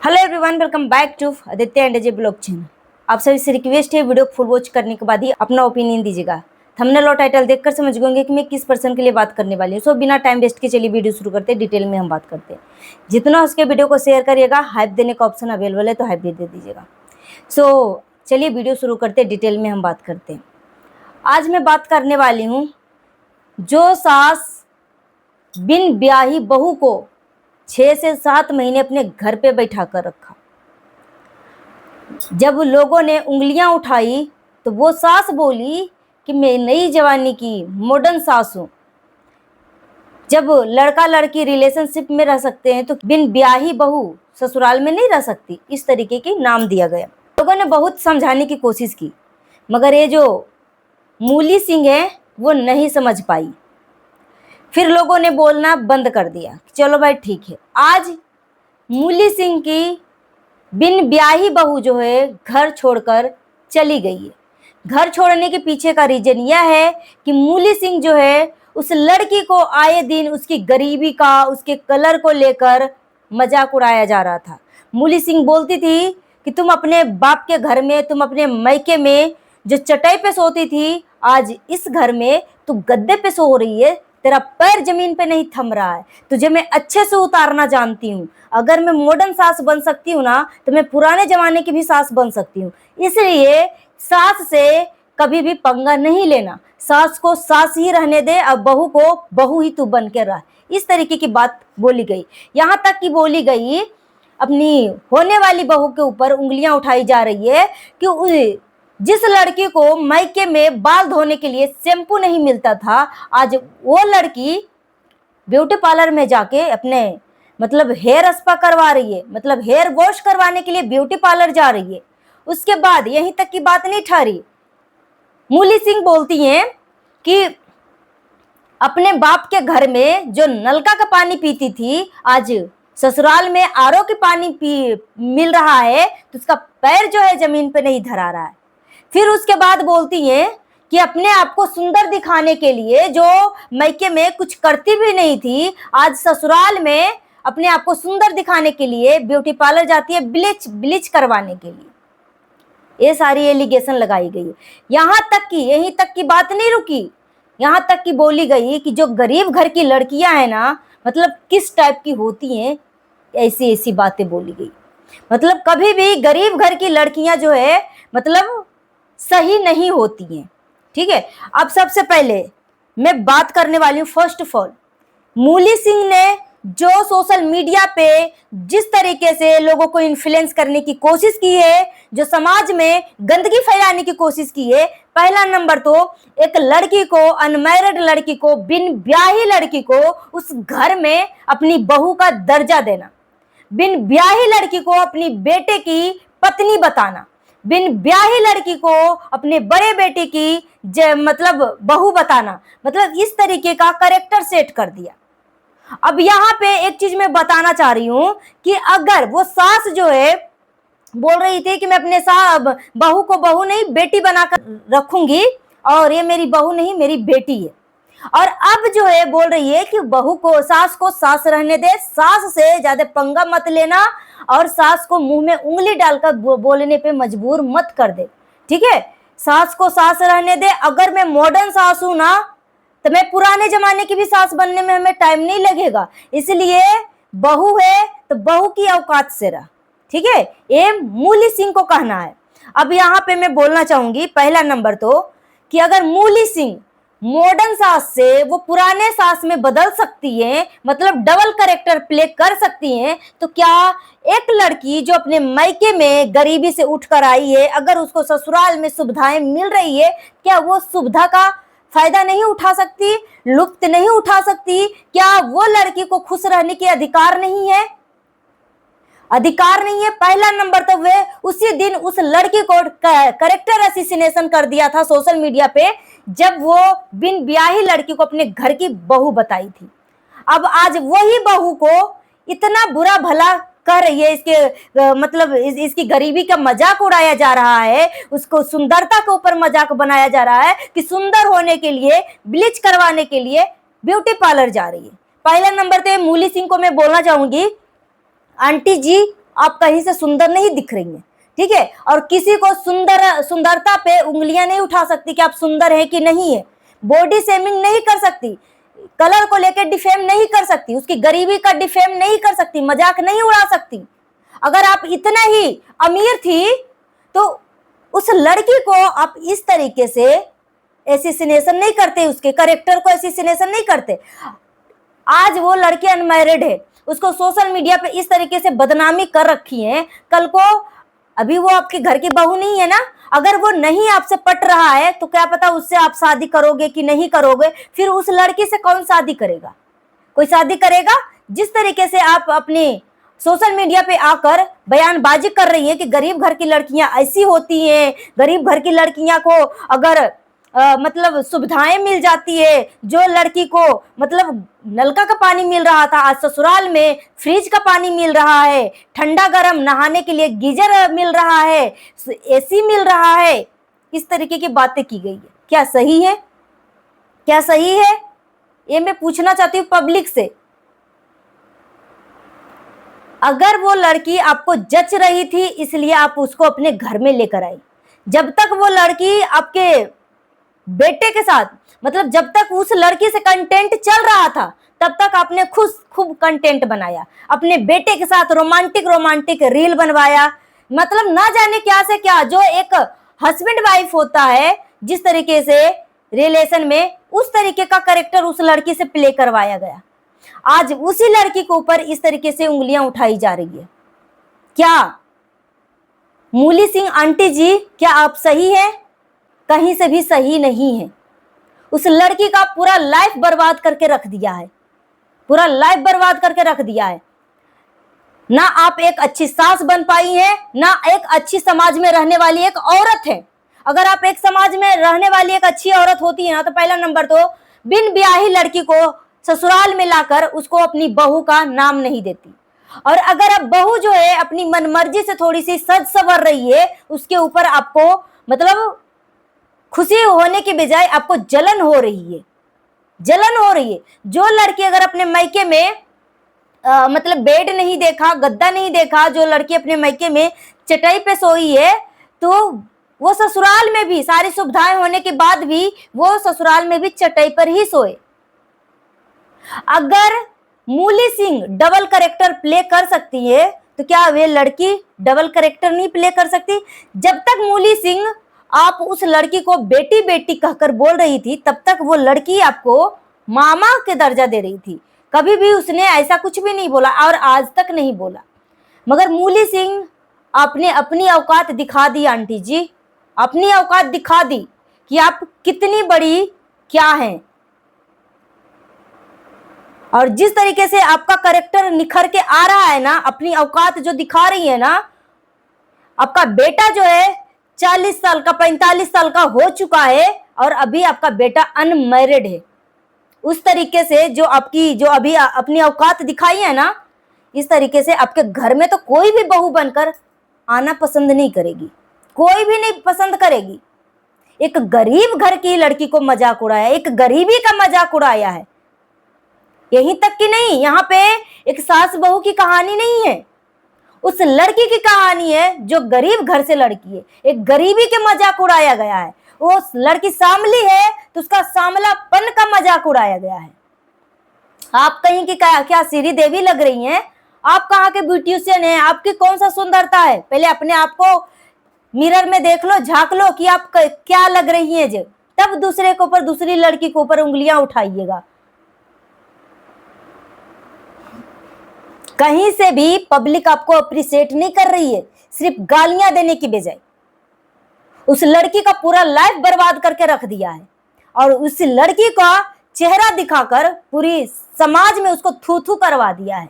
Hello everyone, welcome back to Aditya and Ajay blog channel. आप सभी से रिक्वेस्ट है, वीडियो फुल वॉच करने के बाद ही अपना ओपिनियन दीजिएगा। थंबनेल और टाइटल देखकर समझ गए कि मैं किस पर्सन के लिए बात करने वाली हूँ। सो बिना टाइम वेस्ट के चलिए वीडियो शुरू करते हैं। डिटेल में हम बात करते हैं। जितना उसके वीडियो को शेयर करिएगा, हाइप देने का ऑप्शन अवेलेबल है तो हाइप भी दे दीजिएगा। सो चलिए वीडियो शुरू करते हैं। डिटेल में हम बात करते हैं। आज मैं बात करने वाली हूँ, जो सास बिन ब्याही बहू को 6 से 7 महीने अपने घर पे बैठा कर रखा। जब लोगों ने उंगलियां उठाई तो वो सास बोली कि मैं नई जवानी की मॉडर्न सास हूं। जब लड़का लड़की रिलेशनशिप में रह सकते हैं तो बिन ब्याही बहू ससुराल में नहीं रह सकती, इस तरीके की नाम दिया गया। लोगों ने बहुत समझाने की कोशिश की, मगर ये जो मूली सिंह है वो नहीं समझ पाई। फिर लोगों ने बोलना बंद कर दिया, चलो भाई ठीक है। आज मूली सिंह की बिन ब्याही बहू जो है घर छोड़कर चली गई है। घर छोड़ने के पीछे का रीजन यह है कि मूली सिंह जो है उस लड़की को आए दिन उसकी गरीबी का, उसके कलर को लेकर मजाक उड़ाया जा रहा था। मूली सिंह बोलती थी कि तुम अपने बाप के घर में, तुम अपने मायके में जो चटाई पे सोती थी, आज इस घर में तू गद्दे पे सो रही है, तेरा पैर जमीन पे नहीं थम रहा है। तुझे मैं अच्छे से उतारना जानती हूँ। अगर मैं मॉडर्न सास बन सकती हूँ ना, तो मैं पुराने जमाने की भी सास बन सकती हूँ। इसलिए सास से कभी भी पंगा नहीं लेना। सास को सास ही रहने दे, अब बहू को बहू ही तू बन के रह। इस तरीके की बात बोली गई। यहाँ तक कि बोली गई, अपनी होने वाली बहू के ऊपर उंगलियां उठाई जा रही है कि जिस लड़की को मायके में बाल धोने के लिए शैम्पू नहीं मिलता था, आज वो लड़की ब्यूटी पार्लर में जाके अपने हेयर स्पा करवा रही है, हेयर वॉश करवाने के लिए ब्यूटी पार्लर जा रही है। उसके बाद यहीं तक की बात नहीं ठहरी। मूली सिंह बोलती हैं कि अपने बाप के घर में जो नलका का पानी पीती थी, आज ससुराल में आरओ के पानी मिल रहा है तो उसका पैर जो है जमीन पे नहीं धरा रहा है। फिर उसके बाद बोलती हैं कि अपने आप को सुंदर दिखाने के लिए, जो मायके में कुछ करती भी नहीं थी, आज ससुराल में अपने आप को सुंदर दिखाने के लिए ब्यूटी पार्लर जाती है ब्लीच करवाने के लिए। ये सारी एलिगेशन लगाई गई। यहीं तक की बात नहीं रुकी। यहाँ तक की बोली गई कि जो गरीब घर की लड़कियां हैं ना, किस टाइप की होती हैं, ऐसी ऐसी बातें बोली गई। कभी भी गरीब घर की लड़कियां जो है सही नहीं होती हैं। ठीक है। अब सबसे पहले मैं बात करने वाली हूँ, फर्स्ट ऑफ ऑल, मूली सिंह ने जो सोशल मीडिया पे जिस तरीके से लोगों को इन्फ्लुएंस करने की कोशिश की है, जो समाज में गंदगी फैलाने की कोशिश की है। पहला नंबर तो एक लड़की को, अनमैरिड लड़की को, बिन ब्याही लड़की को उस घर में अपनी बहू का दर्जा देना, बिन ब्याही लड़की को अपनी बेटे की पत्नी बताना, बिन ब्याही लड़की को अपने बड़े बेटे की बहू बताना, इस तरीके का कैरेक्टर सेट कर दिया। अब यहाँ पे एक चीज मैं बताना चाह रही हूं कि अगर वो सास जो है बोल रही थी कि मैं अपने बहू को बहू नहीं बेटी बनाकर रखूंगी, और ये मेरी बहू नहीं मेरी बेटी है, और अब जो है बोल रही है कि बहू को सास रहने दे, सास से ज्यादा पंगा मत लेना, और सास को मुंह में उंगली डालकर बोलने पे मजबूर मत कर दे। ठीक है। सास को सास रहने दे। अगर मैं मॉडर्न सास हूं ना, तो मैं पुराने जमाने की भी सास बनने में हमें टाइम नहीं लगेगा। इसलिए बहू है तो बहू की औकात से रह। ठीक है। ये मूली सिंह को कहना है। अब यहाँ पे मैं बोलना चाहूंगी, पहला नंबर तो कि अगर मूली सिंह मॉडर्न सास से वो पुराने सास में बदल सकती है, डबल कैरेक्टर प्ले कर सकती हैं, तो क्या एक लड़की जो अपने मायके में गरीबी से उठकर आई है, अगर उसको ससुराल में सुविधाएं मिल रही है, क्या वो सुविधा का फायदा नहीं उठा सकती, लुत्फ नहीं उठा सकती? क्या वो लड़की को खुश रहने की अधिकार नहीं है? अधिकार नहीं है। पहला नंबर तो वे उसी दिन उस लड़की को कैरेक्टर असैसिनेशन कर दिया था सोशल मीडिया पे, जब वो बिन ब्याही लड़की को अपने घर की बहू बताई थी। अब आज वही बहू को इतना बुरा भला कर रही है, इसकी गरीबी का मजाक उड़ाया जा रहा है, उसको सुंदरता के ऊपर मजाक बनाया जा रहा है कि सुंदर होने के लिए, ब्लीच करवाने के लिए ब्यूटी पार्लर जा रही है। पहला नंबर पे मूली सिंह को मैं बोलना चाहूंगी, आंटी जी आप कहीं से सुंदर नहीं दिख रही हैं, ठीक है। और किसी को सुंदरता पे उंगलियां नहीं उठा सकती कि आप सुंदर है कि नहीं है, बॉडी शेमिंग नहीं कर सकती, कलर को लेकर डिफेम नहीं कर सकती, उसकी गरीबी का डिफेम नहीं कर सकती, मजाक नहीं उड़ा सकती। अगर आप इतना ही अमीर थी तो उस लड़की को आप इस तरीके से एसिसिनेशन नहीं करते, उसके कैरेक्टर को एसिसिनेशन नहीं करते। आज वो लड़की अनमैरिड है, उसको सोशल मीडिया पे इस तरीके से बदनामी कर रखी है, कल को अभी वो आपके घर की बहू नहीं है ना, अगर वो नहीं आपसे पट रहा है तो क्या पता उससे आप शादी करोगे कि नहीं करोगे, फिर उस लड़की से कौन शादी करेगा, कोई शादी करेगा। जिस तरीके से आप अपने सोशल मीडिया पे आकर बयानबाजी कर रही है कि गरीब घर की लड़कियां ऐसी होती हैं, गरीब घर की लड़कियां को अगर मतलब सुविधाएं मिल जाती है, जो लड़की को मतलब नलका का पानी मिल रहा था आज ससुराल में फ्रिज का पानी मिल रहा है, ठंडा गर्म नहाने के लिए गीजर मिल रहा है, एसी मिल रहा है, इस तरीके की बातें की गई है। क्या सही है? क्या सही है? ये मैं पूछना चाहती हूँ पब्लिक से। अगर वो लड़की आपको जच रही थी इसलिए आप उसको अपने घर में लेकर आई, जब तक वो लड़की आपके बेटे के साथ मतलब जब तक उस लड़की से कंटेंट चल रहा था तब तक आपने खूब कंटेंट बनाया, अपने बेटे के साथ रोमांटिक रील बनवाया, मतलब ना जाने क्या से क्या, जो एक हस्बैंड वाइफ होता है जिस तरीके से रिलेशन में, उस तरीके का कैरेक्टर उस लड़की से प्ले करवाया गया। आज उसी लड़की के ऊपर इस तरीके से उंगलियां उठाई जा रही है। क्या मूली सिंह आंटी जी, क्या आप सही है? कहीं से भी सही नहीं है। उस लड़की का पूरा लाइफ बर्बाद करके रख दिया है, पूरा लाइफ बर्बाद करके रख दिया है। ना आप एक अच्छी सास बन पाई है, ना एक अच्छी समाज में रहने वाली एक औरत है। अगर आप एक समाज में रहने वाली एक अच्छी औरत होती है ना, तो पहला नंबर तो बिन ब्याही लड़की को ससुराल में लाकर उसको अपनी बहू का नाम नहीं देती। और अगर अब बहू जो है अपनी मनमर्जी से थोड़ी सी सज संवर रही है, उसके ऊपर आपको मतलब खुशी होने की बजाय आपको जलन हो रही है, जलन हो रही है। जो लड़की अगर अपने मायके में मतलब बेड नहीं देखा, गद्दा नहीं देखा, जो लड़की अपने मायके में चटाई पे सोई है, तो वो ससुराल में भी सारी सुविधाएं होने के बाद भी वो ससुराल में भी चटाई पर ही सोए। अगर मूली सिंह डबल कैरेक्टर प्ले कर सकती है तो क्या वे लड़की डबल कैरेक्टर नहीं प्ले कर सकती? जब तक मूली सिंह आप उस लड़की को बेटी बेटी कहकर बोल रही थी तब तक वो लड़की आपको मामा के दर्जा दे रही थी, कभी भी उसने ऐसा कुछ भी नहीं बोला और आज तक नहीं बोला। मगर मूली सिंह आपने अपनी औकात दिखा दी आंटी जी, अपनी औकात दिखा दी कि आप कितनी बड़ी क्या हैं। और जिस तरीके से आपका कैरेक्टर निखर के आ रहा है ना, अपनी औकात जो दिखा रही है ना, आपका बेटा जो है 40 साल का 45 साल का हो चुका है और अभी आपका बेटा अनमैरिड है। उस तरीके से जो अभी अपनी औकात दिखाई है ना, इस तरीके से आपके घर में तो कोई भी बहू बनकर आना पसंद नहीं करेगी, कोई भी नहीं पसंद करेगी। एक गरीब घर की लड़की को मजाक उड़ाया, एक गरीबी का मजाक उड़ाया है। यहीं तक कि नहीं, यहाँ पे एक सास बहू की कहानी नहीं है, उस लड़की की कहानी है जो गरीब घर से लड़की है, एक गरीबी के मजाक उड़ाया गया है। वो लड़की सामली है तो उसका सामलापन का मजाक उड़ाया गया है। आप कहीं की क्या श्री देवी लग रही हैं? आप कहाँ के ब्यूटिशियन हैं? आपकी कौन सा सुंदरता है? पहले अपने आप को मिरर में देख लो, झांक लो कि आप क्या लग रही हैं, जो तब दूसरे के ऊपर, दूसरी लड़की के ऊपर उंगलियां उठाइएगा। कहीं से भी पब्लिक आपको अप्रिशिएट नहीं कर रही है, सिर्फ गालियां देने की बजाय। उस लड़की का पूरा लाइफ बर्बाद करके रख दिया है और उस लड़की का चेहरा दिखाकर पूरी समाज में उसको थू थू करवा दिया है।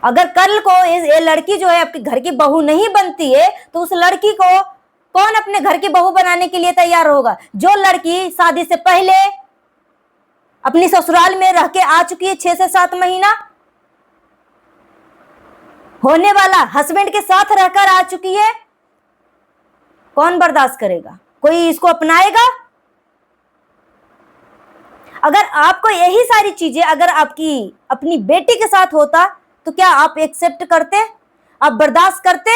अगर कल को ये लड़की जो है आपके घर की बहू नहीं बनती है तो उस लड़की को कौन अपने घर की बहू बनाने के लिए तैयार होगा? जो लड़की शादी से पहले अपनी ससुराल में रह के आ चुकी है 6 से 7 महीना, होने वाला हस्बैंड के साथ रहकर आ चुकी है, कौन बर्दाश्त करेगा? कोई इसको अपनाएगा? अगर आपको यही सारी चीजें अगर आपकी अपनी बेटी के साथ होता तो क्या आप एक्सेप्ट करते, आप बर्दाश्त करते?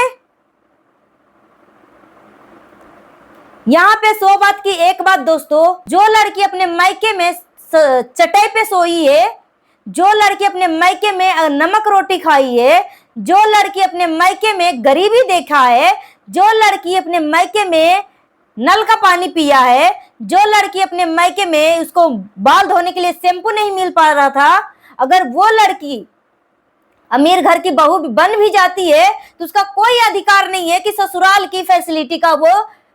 यहां पे 100 बात की एक बात दोस्तों, जो लड़की अपने मायके में चटाई पे सोई है, जो लड़की अपने मायके में नमक रोटी खाई है, जो लड़की अपने मायके में गरीबी देखा है, जो लड़की अपने मायके में नल का पानी पिया है, जो लड़की अपने मायके में उसको बाल धोने के लिए शैम्पू नहीं मिल पा रहा था, अगर वो लड़की अमीर घर की बहू बन भी जाती है तो उसका कोई अधिकार नहीं है कि ससुराल की फैसिलिटी का वो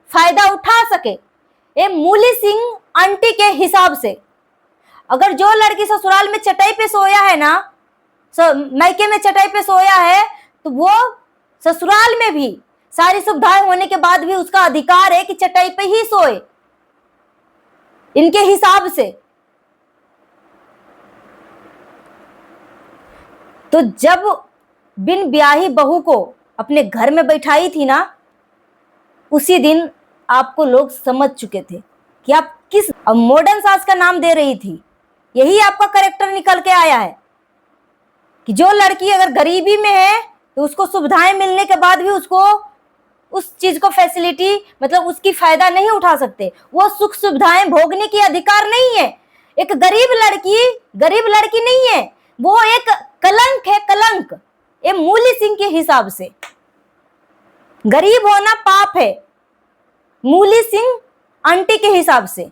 फायदा उठा सके। ये मूली सिंह आंटी के हिसाब से अगर जो लड़की ससुराल में चटाई पे सोया है ना, मायके में चटाई पे सोया है, तो वो ससुराल में भी सारी सुविधाएं होने के बाद भी उसका अधिकार है कि चटाई पे ही सोए, इनके हिसाब से। तो जब बिन ब्याही बहू को अपने घर में बैठाई थी ना, उसी दिन आपको लोग समझ चुके थे कि आप किस मॉडर्न सास का नाम दे रही थी। यही आपका कैरेक्टर निकल के आया है कि जो लड़की अगर गरीबी में है तो उसको सुविधाएं मिलने के बाद भी उसको उस चीज को फैसिलिटी मतलब उसकी फायदा नहीं उठा सकते, वो सुख सुविधाएं भोगने की अधिकार नहीं है। एक गरीब लड़की नहीं है, वो एक कलंक है, कलंक। ये मूली सिंह के हिसाब से गरीब होना पाप है, मूली सिंह आंटी के हिसाब से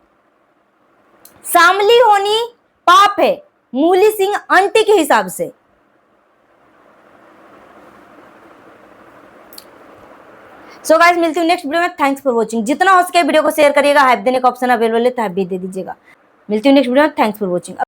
सामली होनी पाप है, मूली सिंह आंटी के हिसाब से। सो गाइस, मिलती हूँ नेक्स्ट वीडियो में। Thanks for watching. जितना हो सके वीडियो को शेयर करिएगा, हाइप देने का ऑप्शन अवेलेबल है तो हाइप भी दे दीजिएगा। मिलती हूँ नेक्स्ट वीडियो में। Thanks for watching.